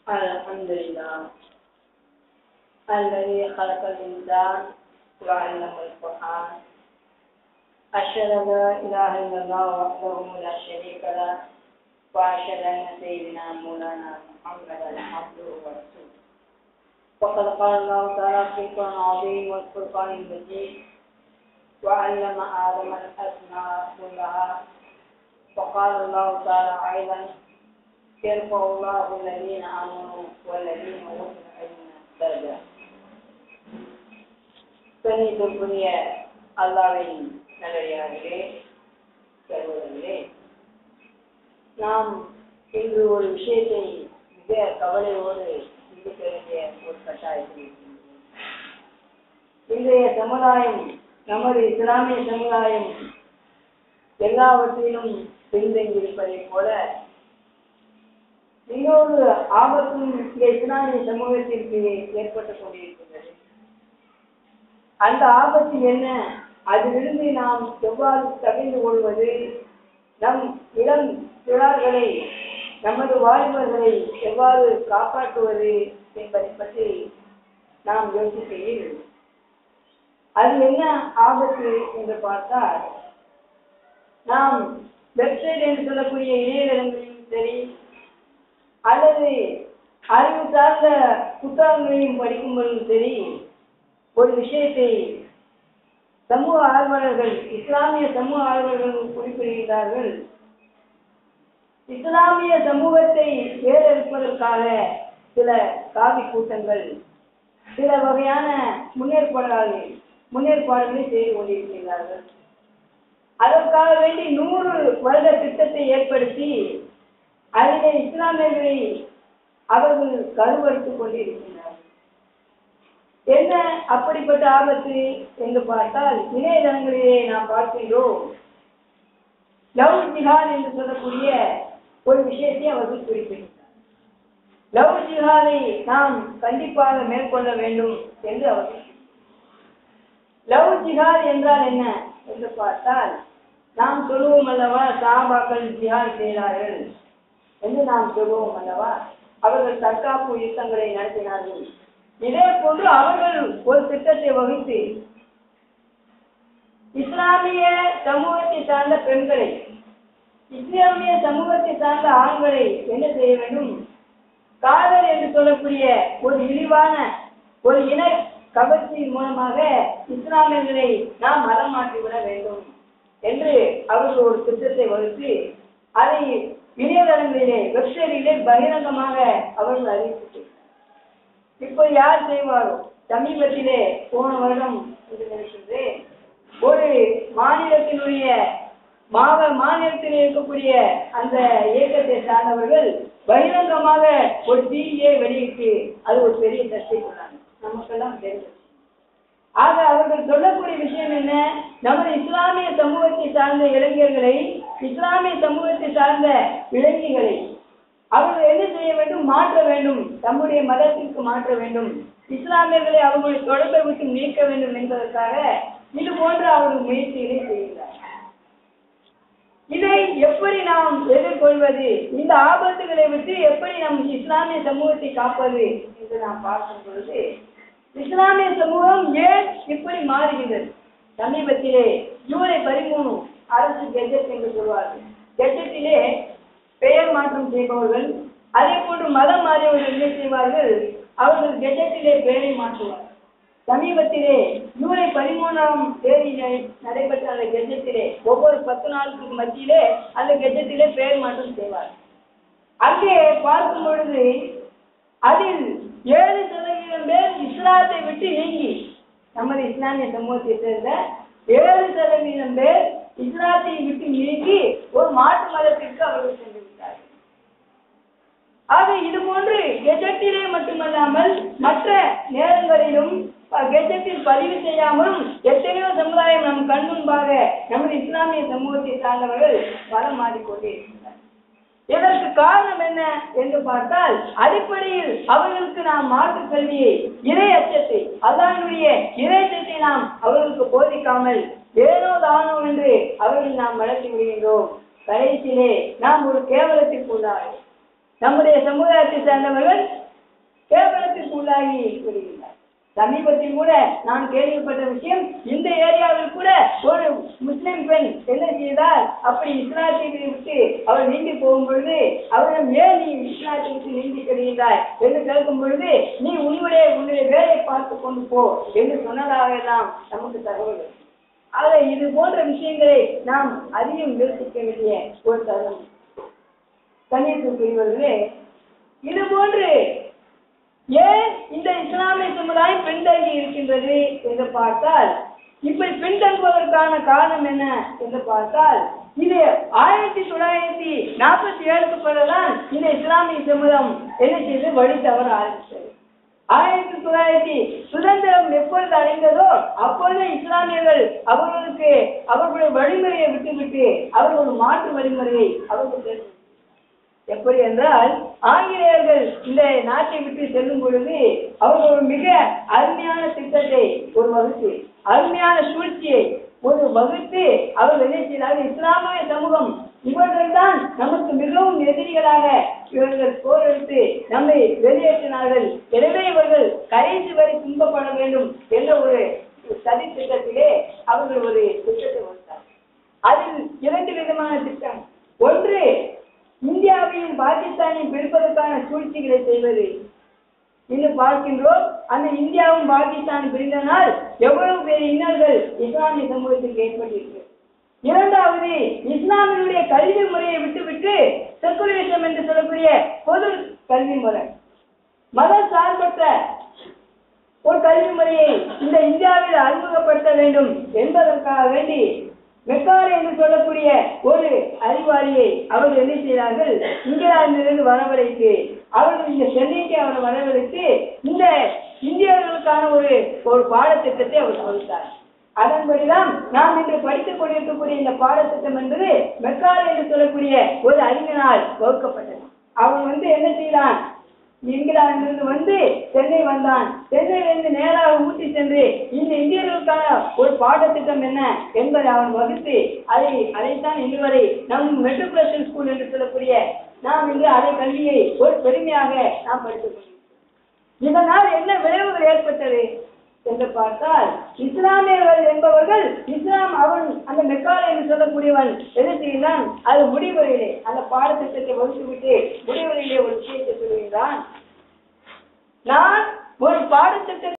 الحمد لله الذي خلق الإنسان وعلم القرآن. أشهد أن لا إله إلا الله وحده لا شريك له وأشهد أن سيدنا مولانا محمدا عبده ورسوله. وقد قال الله تعالى في القرآن العظيم والفرقان المجيد: وعلم آدم الأسماء كلها. وقال الله تعالى أيضا: يرفع الله الذين آمنوا والذين أوتوا العلم درجات. கண்ணியத்திற்குரிய அல்லாஹ்வின் நல்லடியார்களே, சகோதரர்களே, நாம் இன்று ஒரு விஷயத்தை மிக கவலையோடு சிந்திக்க வேண்டிய ஒரு கட்டாயத்தில் இருக்கின்றோம். இன்றைய சமுதாயம், நமது இஸ்லாமிய சமுதாயம் எல்லாவற்றிலும் பின்தங்கியிருப்பதை போல இன்னொரு ஆபத்தும் இந்த இஸ்லாமிய சமூகத்திற்கு ஏற்பட்டுக் கொண்டிருக்கின்றது. அந்த ஆபத்து என்ன? அதிலிருந்து நாம் எவ்வாறு தவிர்த்து கொள்வது, நம் இளம் சிறார்களை, நமது வாலிபர்களை எவ்வாறு காப்பாற்றுவது என்பதை பற்றி நாம் யோசிக்கையில் அது என்ன ஆபத்து என்று பார்த்தால், நாம் வெப்சைட் என்று சொல்லக்கூடிய இணையதளங்களிலும் சரி அல்லது அறிவு சார்ந்த புத்தகங்களையும் படிக்கும்போதும் சரி, ஒரு விஷயத்தை சமூக ஆர்வலர்கள், இஸ்லாமிய சமூக ஆர்வலர்கள் குறிப்பிடுகிறார்கள். இஸ்லாமிய சமூகத்தை வேறெடுப்பதற்காக சில காவி கூட்டங்கள் சில வகையான முன்னேற்பாடுகளை செய்து கொண்டிருக்கிறார்கள். அதற்காக வேண்டி 100 வருட திட்டத்தை ஏற்படுத்தி அதிலே இஸ்லாமியர்களை அவர்கள் கருவறுத்துக் கொண்டிருக்கிறார்கள். என்ன அப்படிப்பட்ட ஆபத்து என்று பார்த்தால், இணையதளங்களிலே நாம் பார்க்கின்றோம், லவ் ஜிஹாத் என்று சொல்லக்கூடிய ஒரு விஷயத்தை அவர்கள் குறிப்பிட்டார். லவ் ஜிஹாதை நாம் கண்டிப்பாக மேற்கொள்ள வேண்டும் என்று அவர்கள். லவ் ஜிஹாத் என்றால் என்ன என்று பார்த்தால், நாம் சொல்லுவோம் அல்லவா, சஹாபாக்கள் ஜிஹாத் செய்தார்கள் என்று நாம் சொல்லுவோம் அல்லவா, அவர்கள் தற்காப்பு யுத்தங்களை நடத்தினார்கள். இதே போன்று அவர்கள் ஒரு திட்டத்தை வகுத்து இஸ்லாமிய சமூகத்தை சார்ந்த பெண்களை, இஸ்லாமிய சமூகத்தை சார்ந்த ஆண்களை என்ன செய்ய வேண்டும்? காதல் என்று சொல்லக்கூடிய ஒரு இழிவான ஒரு இன கவர்ச்சியின் மூலமாக இஸ்லாமியர்களை நாம் மதம் மாற்றிவிட வேண்டும் என்று அவர்கள் ஒரு திட்டத்தை வகுத்து அதை இணையதளங்களிலே, வெப்சைட்டிலே பகிரங்கமாக அவர்கள் அறிவித்து, இப்போ யார் செய்வாரோ? சமீபத்திலே போன வருடம் என்று நினைக்கின்றேன், ஒரு மாநிலத்தினுடைய மாநிலத்தில் இருக்கக்கூடிய அந்த இயக்கத்தை சார்ந்தவர்கள் பகிரங்கமாக ஒரு செய்தியை வெளியிட்டு அது ஒரு பெரிய சர்ச்சை கொண்டாங்க. நமக்கெல்லாம் தெரியும். ஆக அவர்கள் சொல்லக்கூடிய விஷயம் என்ன? நமது இஸ்லாமிய சமூகத்தை சார்ந்த இளைஞர்களை, இஸ்லாமிய சமூகத்தை சார்ந்த இளைஞர்களை அவர்கள் என்ன செய்ய வேண்டும்? மாற்ற வேண்டும், தம்முடைய மதத்திற்கு மாற்ற வேண்டும், இஸ்லாமியர்களை அவர்களுடைய தொடர்பை விட்டு நீக்க வேண்டும் என்பதற்காக இது போன்ற அவர்கள் முயற்சிகளை செய்கிறார். இதை எப்படி நாம் எதிர்கொள்வது? இந்த ஆபத்துகளை விட்டு எப்படி நம் இஸ்லாமிய சமூகத்தை காப்பது என்று நாம் பார்க்கும் பொழுது, இஸ்லாமிய சமூகம் ஏன் இப்படி மாறுகின்றது? சமீபத்திலே ஜூலை 13 அரசு கெஜெட் என்று சொல்வார்கள். கெஜெட்டிலே பெயர் மாற்றம் செய்பவர்கள், அதே போன்று மதம் மாறியவர்கள் என்ன செய்வார்கள்? அவர்கள் கெஜெட்டிலே பெயரை மாற்றுவார். சமீபத்திலே ஜூலை 13ஆம் தேதி நடைபெற்ற அந்த கெஜெட்டிலே ஒவ்வொரு 10 நாளுக்கு மத்தியிலே அந்த கெஜெட்டிலே பெயர் மாற்றம் செய்வார். அங்கே பார்க்கும் பொழுது அதில் 7% பேர் இஸ்லாத்தை விட்டு நீங்கி, நமது இஸ்லாமிய சமூகத்தை சேர்ந்த 7% பேர் இஸ்லாத்தை விட்டு நீக்கி ஒரு மாற்று மதத்திற்கு அவர்கள் சென்று விட்டார்கள். ஆக இது போன்று கெஜெட்டிலே மட்டுமல்லாமல் மற்ற நேரங்களிலும் கெஜெட்டில் பதிவு செய்யாமலும் எத்தனையோ சமுதாயம் நம் கண் முன்பாக நமது இஸ்லாமிய சமூகத்தை சார்ந்தவர்கள் மதம் மாறிக்கொண்டே இருக்கிறார். இதற்கு காரணம் என்ன என்று பார்த்தால், அடிப்படையில் அவர்களுக்கு நாம் மாற்று கல்வியை, இறை அச்சத்தை, அல்லாஹ்வுடைய இறை அச்சத்தை நாம் அவர்களுக்கு போதிக்காமல் ஏனோ தானோ என்று அவர்கள் நாம் வளர்த்து விடுகின்றோம். கடைசியிலே நாம் ஒரு கேவலத்திற்கு உள்ளார்கள். நம்முடைய சமுதாயத்தை சேர்ந்தவர்கள் கேவலத்திற்கு உள்ளாகி வருகின்றனர். சமீபத்தில் கூட நான் கேள்விப்பட்ட விஷயம், இந்த ஏரியாவில் கூட ஒரு முஸ்லிம் பெண் என்ன செய்தால் அப்படி இஸ்லாத்தை விட்டு அவர் நீந்தி போகும் பொழுது அவரிடம் ஏன் நீ இஸ்லாத்தை விட்டு நீந்தி செல்கின்றாய் என்று கேட்கும் பொழுது நீ உன்னுடைய வேலை பார்த்து கொண்டு போ என்று சொன்னதாக எல்லாம் நமக்கு தகவல். ஆக இது போன்ற விஷயங்களை நாம் அதிகம் யோசிக்க வேண்டிய ஒரு தருணம். கண்ணியத்துக்குரியவர்களே, இது போன்று ஏன் இந்த இஸ்லாமிய சமுதாயம் பின்தங்கி இருக்கின்றது என்று பார்த்தால், இப்படி பின்தங்குவதற்கான காரணம் என்ன என்று பார்த்தால், இது 1947 பிறகுதான் இந்த இஸ்லாமிய சமுதாயம் என்ன செய்து வழி தவற ஆரம்பித்தது. 1900 சுதந்திரம் எப்பொழுது அடைந்ததோ அப்பொழுது இஸ்லாமியர்கள் அவர்களுடைய வழிமுறையை விட்டுவிட்டு அவர்கள் மாற்று வழிமுறையை அவர்கள் எப்படி என்றால், ஆங்கிலேயர்கள் இந்த நாட்டை விட்டு செல்லும் பொழுது அவர்கள் மிக அருமையான திட்டத்தை ஒரு வகுத்து, அருமையான சூழ்ச்சியை ஒரு வகுத்து அவர்கள் என்ன செய்தார்கள், இஸ்லாமிய சமூகம் இவர்கள் தான் நமக்கு மிகவும் எதிரிகளாக இவர்கள் போரெடுத்து நம்மை வெளியேற்றினார்கள், எனவே இவர்கள் கடைசி வரை துன்பப்பட வேண்டும் என்ற ஒரு சதி திட்டத்திலே அவர்கள் ஒரு திட்டத்தை வகுத்தார்கள். அதில் 2 விதமான திட்டம். ஒன்று, இந்தியாவையும் பாகிஸ்தானையும் பிரிப்பதற்கான சூழ்ச்சிகளை செய்வது. இன்று பார்க்கின்றோம், அந்த இந்தியாவும் பாகிஸ்தான் பிரிந்தனால் எவ்வளவு பேர் இன்னல்கள் இஸ்லாமிய சமூகத்திற்கு ஏற்பட்டிருக்கு. இரண்டாவது, இஸ்லாமியுடைய கல்வி முறையை விட்டுவிட்டு செக்குலரிசம் என்று சொல்லக்கூடிய பொது கல்வி முறை, மத சார்பற்ற ஒரு கல்வி முறையை இந்த இந்தியாவில் அறிமுகப்படுத்த வேண்டும் என்பதற்காக வேண்டி மெக்காரே என்று சொல்லக்கூடிய ஒரு அறிவாளியை அவர்கள் என்ன செய்தார்கள், இங்கிலாந்திலிருந்து வரவழைத்து அவர்கள் இந்த சென்னைக்கு அவரை வரவழைத்து இந்த இந்தியர்களுக்கான ஒரு பாடத்திட்டத்தை அவர் கொடுத்தார். அதன்படிதான் நாம் இன்று படித்துக் கொண்டிருக்கக்கூடிய இந்த பாடத்திட்டம் என்பது மெக்காரே என்று சொல்லக்கூடிய ஒரு அறிஞனால் வகுக்கப்பட்டது. அவன் என்ன செய்தான், இங்கிலாந்திலிருந்து சென்னை வந்தான். சென்னையிலிருந்து நேராக ஊட்டி சென்று இந்த இந்தியர்களுக்கான ஒரு பாடத்திட்டம் என்ன என்பதை அவன் வகுத்து அதைத்தான் இன்று வரை நம் மெட்ரிகுலேஷன் ஸ்கூல் என்று சொல்லக்கூடிய நாம் இன்று அதை கல்வியை ஒரு பெருமையாக நாம் படித்துக் கொண்டிருக்கிறோம். இதனால் என்ன விளைவுகள் ஏற்பட்டது என்று பார்த்தால், இஸ்லாமியர்கள் என்பவர்கள் அவன் அந்த மெக்காரே என்று சொல்லக்கூடியவன் என்ன செய்கிறான், அது முடிவுரையிலே அந்த பாடத்திட்டத்தை வகுத்துவிட்டு முடிவுரையிலே ஒரு விஷயத்தை சொல்லுகின்றான். நான் ஒரு பாடத்திட்டத்தை